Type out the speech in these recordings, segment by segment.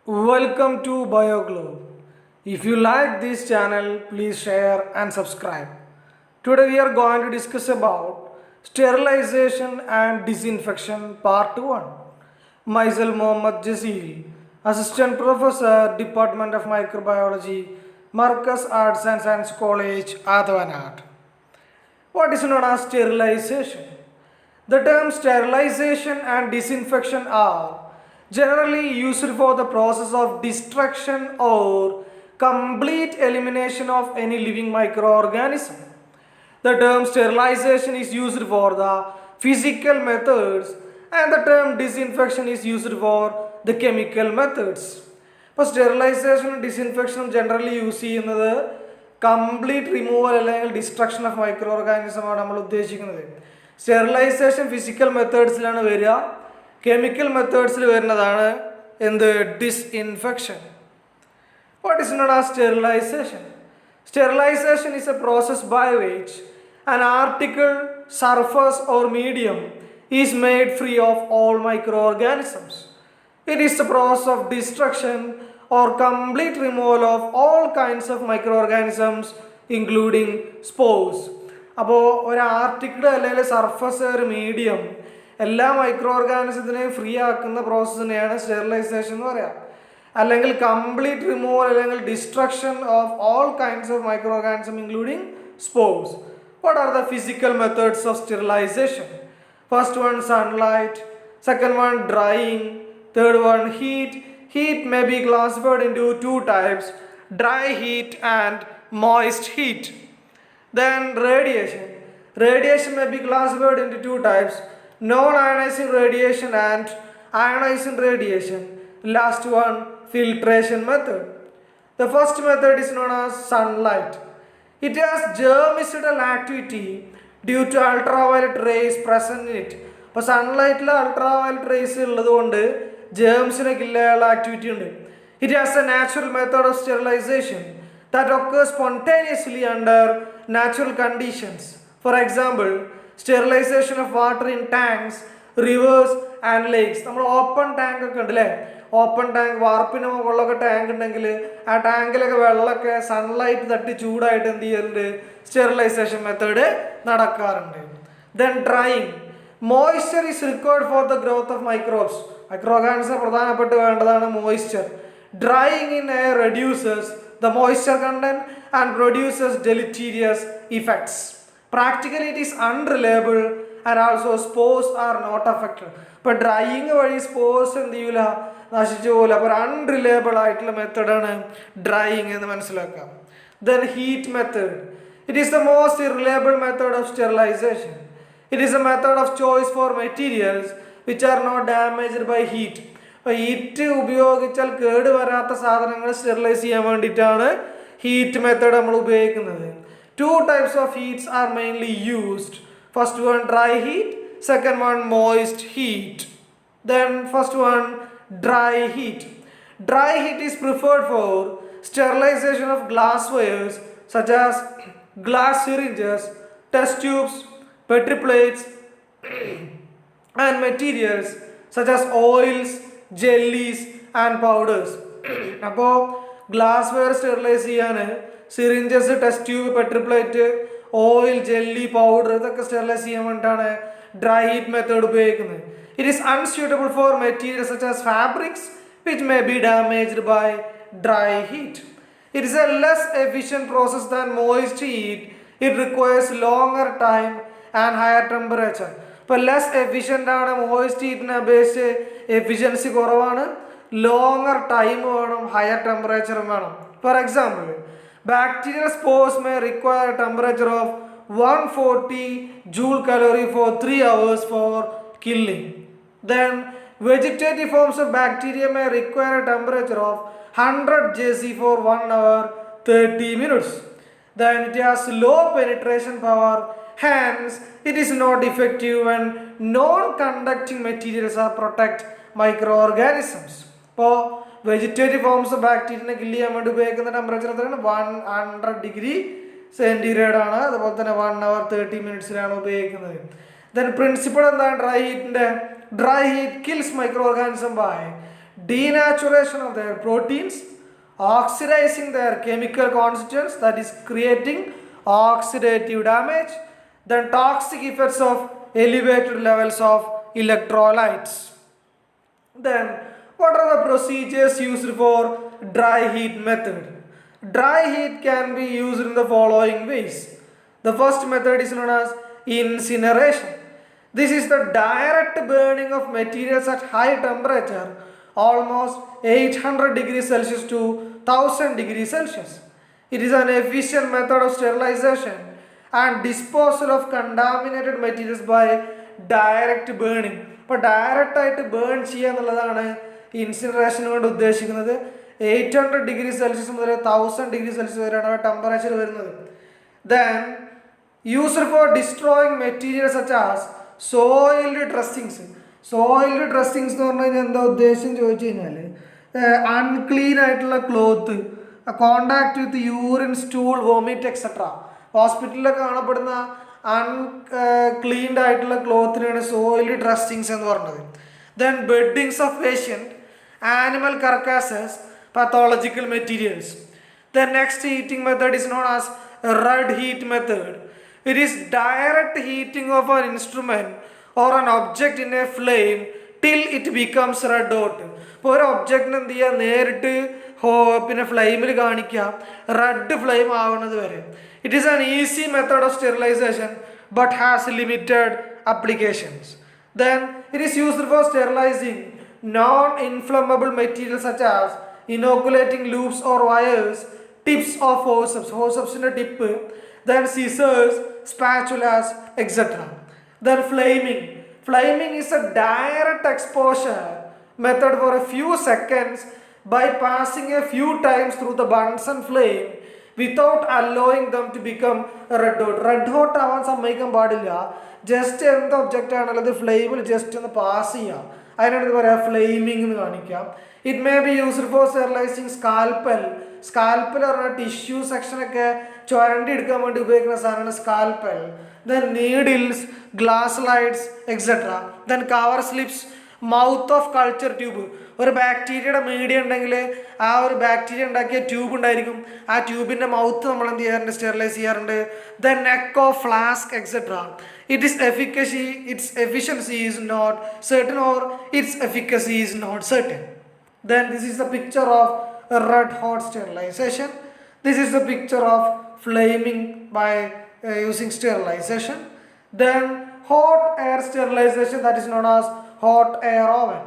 Welcome to BioGlobe. If you like this channel, please share and subscribe. Today we are going to discuss about sterilization and disinfection part 1. Myself Mohammad Jazeel, Assistant Professor, Department of Microbiology, Marcus Arts and Science College, Advanat. What is known as sterilization? The term sterilization and disinfection are generally used for the process of destruction or complete elimination of any living microorganism. The term sterilization is used for the physical methods and the term disinfection is used for the chemical methods. ഇപ്പോൾ സ്റ്റെറിലൈസേഷനും ഡിസിൻഫെക്ഷനും generally use ചെയ്യുന്നത് complete removal അല്ലെങ്കിൽ destruction of micro ഓർഗാനിസമാണ് നമ്മൾ ഉദ്ദേശിക്കുന്നത്. Sterilisation physical മെത്തേഡ്സിലാണ് വരിക, chemical മെത്തേഡ്സിൽ വരുന്നതാണ് എന്ത് disinfection. What is known as sterilization? Sterilization is a process by which an article, surface or medium is made free of all microorganisms. It is the process of destruction or complete removal of all kinds of microorganisms including spores. അപ്പോൾ ഒരു article അല്ലെങ്കിൽ surface ഒരു medium എല്ലാ micro ഓർഗാനിസത്തിനെയും free ആക്കുന്ന പ്രോസസ്സിനെയാണ് sterilisation എന്ന് പറയാം. അല്ലെങ്കിൽ complete removal അല്ലെങ്കിൽ destruction of all kinds of micro organism including spores. What are the physical methods of sterilization? First one sunlight, second one drying, third one heat. Heat may be classified into two types, dry heat and moist heat. Then radiation. Radiation may be classified into two types, non-ionizing radiation and ionizing radiation. Last one, filtration method. The first method is known as sunlight. It has germicidal activity due to ultraviolet rays present in it. അപ്പോൾ സൺലൈറ്റിൽ ultraviolet rays ഉള്ളത് കൊണ്ട് ജേംസിനെ kill ചെയ്യാനുള്ള activity ഉണ്ട്. It has a natural method of sterilization that occurs spontaneously under natural conditions. For example, sterilization of water in tanks, rivers and lakes. നമ്മൾ open tank ഒക്കെ ഉണ്ട് അല്ലേ, ഓപ്പൺ ടാങ്ക് വാർപ്പിന് മുകളിലൊക്കെ ടാങ്ക് ഉണ്ടെങ്കിൽ ആ ടാങ്കിലൊക്കെ വെള്ളമൊക്കെ സൺലൈറ്റ് തട്ടി ചൂടായിട്ട് എന്ത് ചെയ്യുന്നുണ്ട്, സ്റ്റെറിലൈസേഷൻ മെത്തേഡ് നടക്കാറുണ്ട്. Then drying. Moisture is required for the growth of microbes. Micro organism പ്രധാനപ്പെട്ട് വേണ്ടതാണ് moisture. Drying in air reduces the moisture content and produces deleterious effects. Practically it is unreliable and also spores are not affected. ഇപ്പോൾ drying വഴി spores എന്ത് ചെയ്യൂല, നശിച്ചു പോകില്ല. അപ്പോൾ ഒരു അൺറിലയബിൾ ആയിട്ടുള്ള മെത്തേഡാണ് ഡ്രൈയിങ് എന്ന് മനസ്സിലാക്കാം. Then heat method. It is the most reliable method of sterilisation. It is a method of choice for materials which are not damaged by heat. അപ്പോൾ ഹീറ്റ് ഉപയോഗിച്ചാൽ കേട് വരാത്ത സാധനങ്ങൾ സ്റ്റെറിലൈസ് ചെയ്യാൻ വേണ്ടിയിട്ടാണ് ഹീറ്റ് മെത്തേഡ് നമ്മൾ ഉപയോഗിക്കുന്നത്. Two types of heats R mainly used. First one dry heat, second one moist heat. Then first one dry heat. Dry heat is preferred for sterilization of glasswares such as glass syringes, test tubes, Petri plates and materials such as oils, jellies and powders. അപ്പോൾ glass wear sterilise ചെയ്യാൻ syringes, test tube, Petri plate, oil, jelly, powder ഇതൊക്കെ sterilise ചെയ്യാൻ വേണ്ടിയിട്ടാണ് dry heat method ഉപയോഗിക്കുന്നത്. It is unsuitable four materials such as fabrics which may be damaged by dry heat. It is a less efficient process than moist heat. It requires longer time and higher temperature. ഇപ്പോൾ less efficient ആണ്, moist ഹീറ്റിനെ അപേക്ഷിച്ച് efficiency കുറവാണ്, longer time വേണം, higher ടെമ്പറേച്ചറും വേണം. For example, bacterial spores may require temperature of 140 joule calorie for 3 hours for killing. Then vegetative forms of bacteria may require a temperature of 100 JC for 1 hour 30 minutes. Then it has low penetration power, hence it is not effective when non-conducting materials are protect microorganisms. ഇപ്പോൾ vegetative forms of ബാക്ടീരിയനെ kill ചെയ്യാൻ വേണ്ടി ഉപയോഗിക്കുന്ന temperature എത്രയാണ്? 100 degree centigrade ആണ്. അതുപോലെ തന്നെ 1 hour 30 minutes ഉപയോഗിക്കുന്നത്. Then principle എന്താണ് dry ഹീറ്റിൻ്റെ? Dry heat kills microorganisms by denaturation of their proteins, oxidizing their chemical constituents, that is creating oxidative damage, then toxic effects of elevated levels of electrolytes. Then what are the procedures used for dry heat method? Dry heat can be used in the following ways. The first method is known as incineration. This is the direct burning of materials at high temperature, almost 800 degrees Celsius to 1000 degrees Celsius. It is an efficient method of sterilization and disposal of contaminated materials by direct burning. ഇപ്പോൾ direct ആയിട്ട് burn ചെയ്യുക എന്നുള്ളതാണ് incineration കൊണ്ട് ഉദ്ദേശിക്കുന്നത്. 800 degree Celsius മുതൽ 1000 degree Celsius വരെയാണ് temperature വരുന്നത്. Then used for destroying material such as soiled dressings. Soiled dressings എന്ന് പറഞ്ഞു കഴിഞ്ഞാൽ എന്താ ഉദ്ദേശം ചോദിച്ചു കഴിഞ്ഞാൽ അൺക്ലീൻ ആയിട്ടുള്ള cloth, contact with urine, stool, vomit etcetera, ഹോസ്പിറ്റലിലൊക്കെ കാണപ്പെടുന്ന അൺക്ലീൻഡ് ആയിട്ടുള്ള ക്ലോത്തിനാണ് സോയിൽഡ് ഡ്രസ്സിങ്സ് എന്ന് പറഞ്ഞത്. Then beddings of patient, animal carcasses, pathological materials. The next heating method is known as red heat method. It is direct heating of an instrument or an object in a flame till it becomes red hot. ഇപ്പോൾ ഒരു ഒബ്ജക്റ്റിന് എന്ത് ചെയ്യുക, നേരിട്ട് പിന്നെ ഫ്ലെയിമിൽ കാണിക്കുക, red flame ആവുന്നത് വരെ. It is an easy method of sterilization but has limited applications. Then it is used for sterilizing non-inflammable materials such as inoculating loops or wires, tips of forceps, forcepsന്റെ tip, then scissors, spatulas, etc. Then flaming is a direct exposure method for a few seconds by passing a few times through the Bunsen flame without allowing them to become red hot. Red hot ആവാൻ സമ്മതിക്കാൻ പാടില്ല. Just എന്ത് object ആണല്ലോ അത് ഫ്ലെയിമിൽ just ഒന്ന് pass ചെയ്യാം, അതിനാണ് ഇത് പറയുക ഫ്ലെയിമിംഗ് എന്ന് കാണിക്കാം. It may be used for sterilising scalpel. Scalpel പറഞ്ഞാൽ ടിഷ്യൂ സെക്ഷനൊക്കെ ചുരണ്ടി എടുക്കാൻ വേണ്ടി ഉപയോഗിക്കുന്ന സാധനമാണ് scalpel. Then needles, glass lights etcetera. Then cover slips, mouth of culture tube. ഒരു ബാക്ടീരിയയുടെ മീഡിയ ഉണ്ടെങ്കിൽ ആ ഒരു ബാക്ടീരിയ ഉണ്ടാക്കിയ ട്യൂബ് ഉണ്ടായിരിക്കും, ആ ട്യൂബിൻ്റെ മൗത്ത് നമ്മൾ എന്ത് ചെയ്യാറുണ്ട്, സ്റ്റെറിലൈസ് ചെയ്യാറുണ്ട്. Then neck of flask etcetera. its efficiency is not certain or its efficacy is not certain. Then this is the picture of red hot sterilization. This is the picture of flaming by using sterilization. Then hot air sterilization, that is known as hot air oven.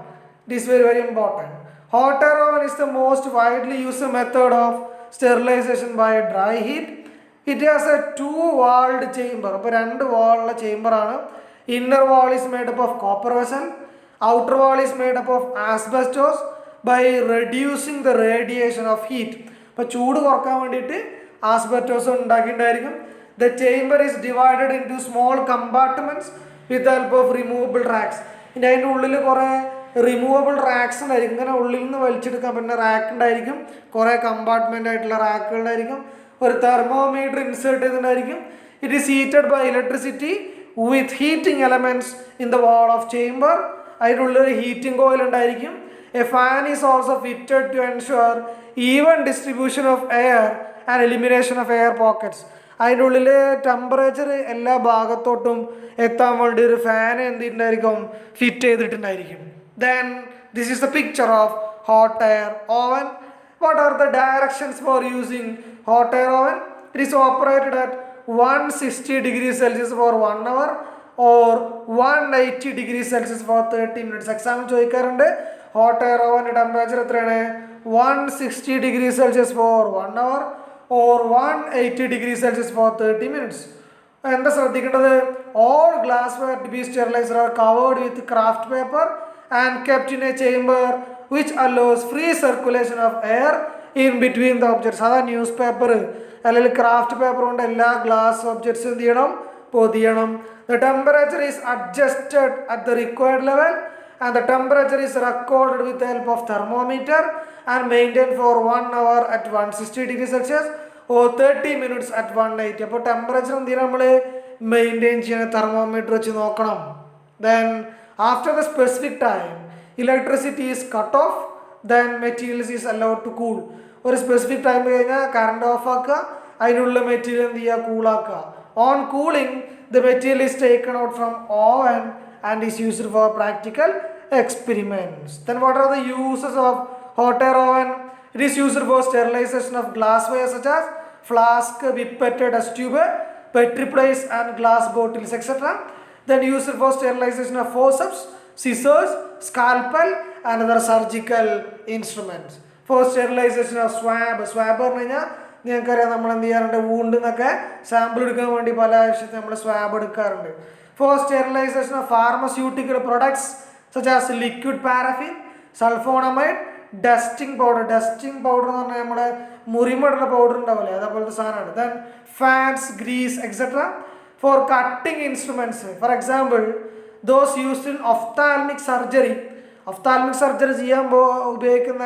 This is very important. Hot air oven is the most widely used method of sterilization by dry heat. It has a two-walled chamber. അപ്പോൾ രണ്ട് വാളുള്ള ചേമ്പറാണ്. Inner wall is made up of copper vessel, outer wall is made up of asbestos by reducing the radiation of heat. അപ്പോൾ ചൂട് കുറക്കാൻ വേണ്ടിയിട്ട് asbestos ഉണ്ടാക്കിയിട്ടുണ്ടായിരിക്കും. The chamber is divided into small compartments with help of removable racks. ഇനി അതിൻ്റെ ഉള്ളിൽ കുറേ removable റാക്സ് ഉണ്ടായിരിക്കും. ഇങ്ങനെ ഉള്ളിൽ നിന്ന് വലിച്ചെടുക്കാൻ പറ്റുന്ന റാക്ക് ഉണ്ടായിരിക്കും, കുറേ കമ്പാർട്ട്മെൻ്റ് ആയിട്ടുള്ള റാക്കുകൾ ഉണ്ടായിരിക്കും, ഒരു തെർമോമീറ്റർ ഇൻസേർട്ട് ചെയ്തിട്ടുണ്ടായിരിക്കും. It is heated by electricity with heating elements in the wall of chamber. അതിൻ്റെ ഉള്ളിൽ ഒരു ഹീറ്റിംഗ് കോയിൽ ഉണ്ടായിരിക്കും. A fan is also fitted to ensure even distribution of air and elimination of air pockets. അതിൻ്റെ ഉള്ളിൽ temperature എല്ലാ ഭാഗത്തോട്ടും എത്താൻ വേണ്ടി ഒരു ഫാൻ എന്തിട്ടുണ്ടായിരിക്കും, ഫിറ്റ് ചെയ്തിട്ടുണ്ടായിരിക്കും. Then this is the picture of hot air oven. What are the directions for using hot air oven? It is operated at 160 degrees Celsius for 1 hour or 180 degrees Celsius for 30 minutes. എക്സാമിൽ ചോദിക്കാറുണ്ട് hot air ഓവൻ്റെ temperature എത്രയാണ്, 160 degrees Celsius for 1 hour or 180 degrees Celsius for 30 minutes. എന്താ ശ്രദ്ധിക്കേണ്ടത്, all glassware to be sterilized are covered with craft paper and kept in a chamber which allows free circulation of air in between the objects. അതാ news paper അല്ലെങ്കിൽ craft paper കൊണ്ട് എല്ലാ glass objects എന്ത് ചെയ്യണം, പൊതിയണം. The temperature is adjusted at the required level and the temperature is recorded with the help of thermometer and maintained for 1 hour at 160 degrees Celsius or 30 minutes at 180. അപ്പോൾ temperature എന്ത് ചെയ്യണം, നമ്മൾ maintain ചെയ്യണം, thermometer വെച്ച് നോക്കണം. Then after the specific time, electricity is cut off, then materials is allowed to cool. ഒരു specific time കഴിഞ്ഞാൽ current off ആക്കുക, അതിനുള്ള മെറ്റീരിയൽ എന്ത് ചെയ്യുക, കൂളാക്കുക. On cooling the material is taken out from oven and is used for practical experiments. Then what are the uses of hot air oven? It is used for sterilization of glassware such as flask, pipette, test tube, petri plates and glass bottles, etc. Then used for sterilization of forceps, scissors, scalpel and other surgical instruments. For sterilization of swab പറഞ്ഞു കഴിഞ്ഞാൽ നിങ്ങൾക്കറിയാം നമ്മൾ എന്ത് ചെയ്യാറുണ്ട്, വൂണ്ടിൽ നിന്നൊക്കെ sample എടുക്കാൻ വേണ്ടി പല ആവശ്യത്തിന് നമ്മൾ സ്വാബ് എടുക്കാറുണ്ട്. For sterilization of pharmaceutical products such as liquid paraffin, sulfonamide, dusting powder എന്ന് പറഞ്ഞാൽ നമ്മുടെ മുറിമടുള്ള പൗഡർ ഉണ്ടാവില്ലേ, അതേപോലത്തെ സാധനമാണ്. Then fats, grease etcetera. For cutting instruments, for example those used in ophthalmic surgery ചെയ്യാൻ ഉപയോഗിക്കുന്ന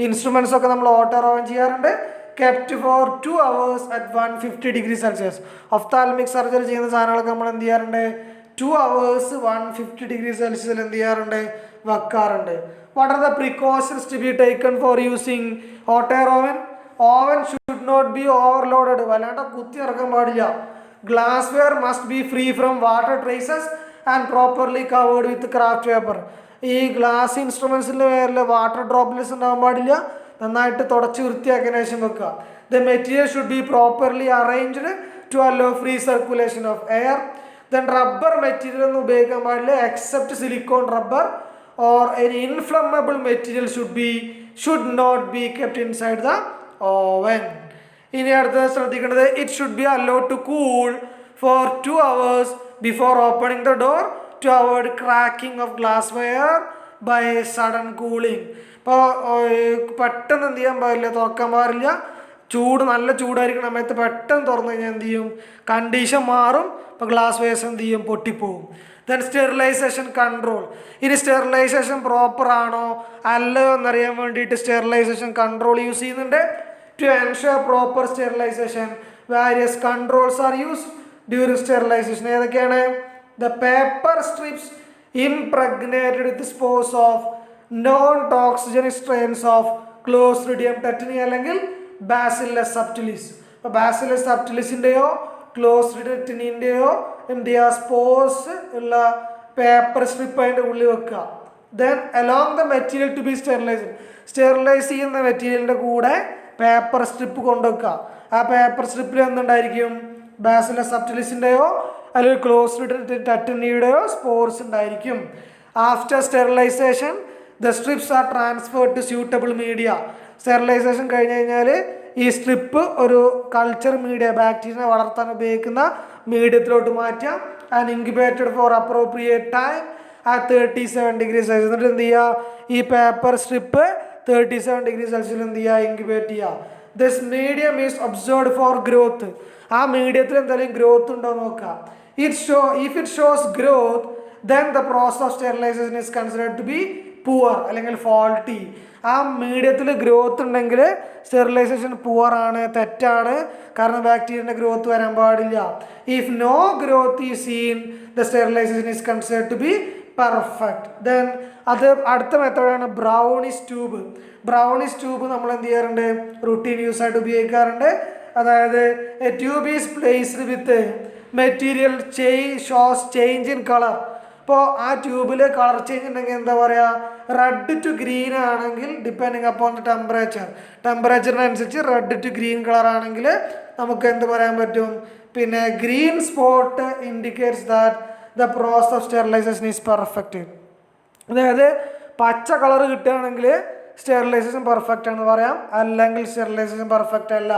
ഇൻസ്ട്രുമെൻറ്റ്സ് ഒക്കെ നമ്മൾ hot air oven ചെയ്യാറുണ്ട്. kept for 2 hours at 150 degrees Celsius. Ophthalmic surgery ചെയ്യുന്ന സാധനങ്ങളൊക്കെ നമ്മൾ എന്ത് ചെയ്യാറുണ്ട്, 2 hours 150 degrees Celsius എന്ത് ചെയ്യാറുണ്ട്, വെക്കാറുണ്ട്. What are the precautions to be taken for using hot air oven? Oven should not be overloaded. വല്ലാണ്ട് കുത്തി ഇറക്കാൻ പാടില്ല. Glassware must be free from water traces and properly covered with craft paper. ഈ glass ഇൻസ്ട്രുമെൻസിൻ്റെ മേലിൽ water droplets ഉണ്ടാകാൻ പാടില്ല. നന്നായിട്ട് തുടച്ച് വൃത്തിയാക്കിയതിനു ശേഷം വെക്കുക. The material should be properly arranged to allow free circulation of air. Then rubber material ഒന്നും ഉപയോഗിക്കാൻ പാടില്ല except silicone rubber or any inflammable material should not be kept inside the oven. ഇനി അടുത്തത് ശ്രദ്ധിക്കേണ്ടത്, it should be allowed to cool for 2 hours before opening the door to avoid cracking of glassware by sudden cooling. ഇപ്പോൾ പെട്ടെന്ന് എന്ത് ചെയ്യാൻ പാടില്ല, തുറക്കാൻ പാടില്ല. നല്ല ചൂടായിരിക്കുന്ന സമയത്ത് പെട്ടെന്ന് തുറന്നു കഴിഞ്ഞാൽ എന്ത് ചെയ്യും, കണ്ടീഷൻ മാറും. ഇപ്പോൾ ഗ്ലാസ് വെയർസ് എന്ത് ചെയ്യും, പൊട്ടിപ്പോവും. Then sterilisation control. ഇനി സ്റ്റെറിലൈസേഷൻ പ്രോപ്പർ ആണോ അല്ലയോ എന്നറിയാൻ വേണ്ടിയിട്ട് സ്റ്റെറിലൈസേഷൻ കൺട്രോൾ യൂസ് ചെയ്യുന്നുണ്ട്. To ensure proper sterilisation various controls are used during sterilisation. ഏതൊക്കെയാണ്? The paper strips impregnated with spores of non-toxigenic strains of Clostridium tetani അല്ലെങ്കിൽ ബാസിലസ് സബ്റ്റിലിസ്. ഇപ്പോൾ ബാസിലസ് സബ്റ്റിലിസിൻ്റെയോ ക്ലോസ്ട്രിഡിയം ടെറ്റനിൻ്റെയോ എന്ത് ചെയ്യുക, സ്പോർസ് ഉള്ള പേപ്പർ സ്ട്രിപ്പ് അതിൻ്റെ ഉള്ളിൽ വെക്കുക. Then along the material to be sterilize ചെയ്യുന്ന മെറ്റീരിയലിൻ്റെ കൂടെ പേപ്പർ സ്ട്രിപ്പ് കൊണ്ടുവെക്കുക. ആ പേപ്പർ സ്ട്രിപ്പിൽ എന്തുണ്ടായിരിക്കും, ബാസിലസ് സബ്റ്റിലിസിൻ്റെയോ അല്ലെങ്കിൽ ക്ലോസ്ട്രിഡിയം ടെറ്റനിയുടെയോ സ്പോർസ് ഉണ്ടായിരിക്കും. After sterilization the strips are transferred to suitable media. Sterilization കഴിഞ്ഞ് കഴിഞ്ഞാൽ ഈ സ്ട്രിപ്പ് ഒരു കൾച്ചർ മീഡിയ, ബാക്ടീരിയനെ വളർത്താൻ ഉപയോഗിക്കുന്ന മീഡിയത്തിലോട്ട് മാറ്റാം. And incubated for appropriate time at 37 degrees Celsius. എന്നിട്ട് എന്ത് ചെയ്യുക, ഈ പേപ്പർ സ്ട്രിപ്പ് 37 degrees Celsius എന്ത് ചെയ്യുക, ഇൻക്യുബേറ്റ് ചെയ്യുക. This medium is observed for growth. ആ മീഡിയത്തിൽ എന്തെങ്കിലും ഗ്രോത്ത് ഉണ്ടോ നോക്കുക. If it shows growth then the process of sterilization is considered to be poor അല്ലെങ്കിൽ faulty. ആ മീഡിയത്തിൽ ഗ്രോത്ത് ഉണ്ടെങ്കിൽ സ്റ്റെറിലൈസേഷൻ പുവർ ആണ്, തെറ്റാണ്. കാരണം ബാക്ടീരിയൻ്റെ ഗ്രോത്ത് വരാൻ പാടില്ല. If no growth is seen the sterilization is considered to be perfect. Then അത് അടുത്ത മെത്തേഡാണ് ബ്രൗണിഷ് ട്യൂബ്. ബ്രൗണിഷ് ട്യൂബ് നമ്മൾ എന്ത് ചെയ്യാറുണ്ട്, റുട്ടീൻ യൂസ് ആയിട്ട് ഉപയോഗിക്കാറുണ്ട്. അതായത് a tube is placed with material shows change in colour. ഇപ്പോൾ ആ ട്യൂബിൽ കളർ ചേഞ്ച് ഉണ്ടെങ്കിൽ എന്താ പറയുക, റെഡ് ടു ഗ്രീൻ ആണെങ്കിൽ ഡിപ്പെൻഡിങ് അപ്പോൺ ദ ടെമ്പറേച്ചറിനനുസരിച്ച് റെഡ് ടു ഗ്രീൻ കളർ ആണെങ്കിൽ നമുക്ക് എന്ത് പറയാൻ പറ്റും, പിന്നെ green spot indicates that the process of sterilisation is perfect. അതായത് പച്ച കളർ കിട്ടുകയാണെങ്കിൽ സ്റ്റെറിലൈസേഷൻ പെർഫെക്റ്റ് ആണെന്ന് പറയാം, അല്ലെങ്കിൽ സ്റ്റെറിലൈസേഷൻ പെർഫെക്റ്റ് അല്ല.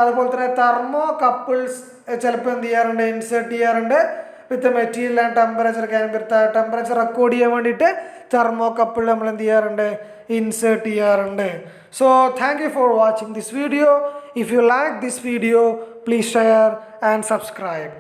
അതുപോലെ തന്നെ തെർമോ കപ്പിൾസ് ചിലപ്പോൾ എന്ത് ചെയ്യാറുണ്ട്, ഇൻസേർട്ട് ചെയ്യാറുണ്ട് വിത്ത് material and temperature temperature record ചെയ്യാൻ വേണ്ടിയിട്ട് തെർമോ കപ്പിൾ നമ്മൾ എന്ത് ചെയ്യാറുണ്ട്, ഇൻസേർട്ട് ചെയ്യാറുണ്ട്. So thank you for watching this video. If you like this video please share and subscribe.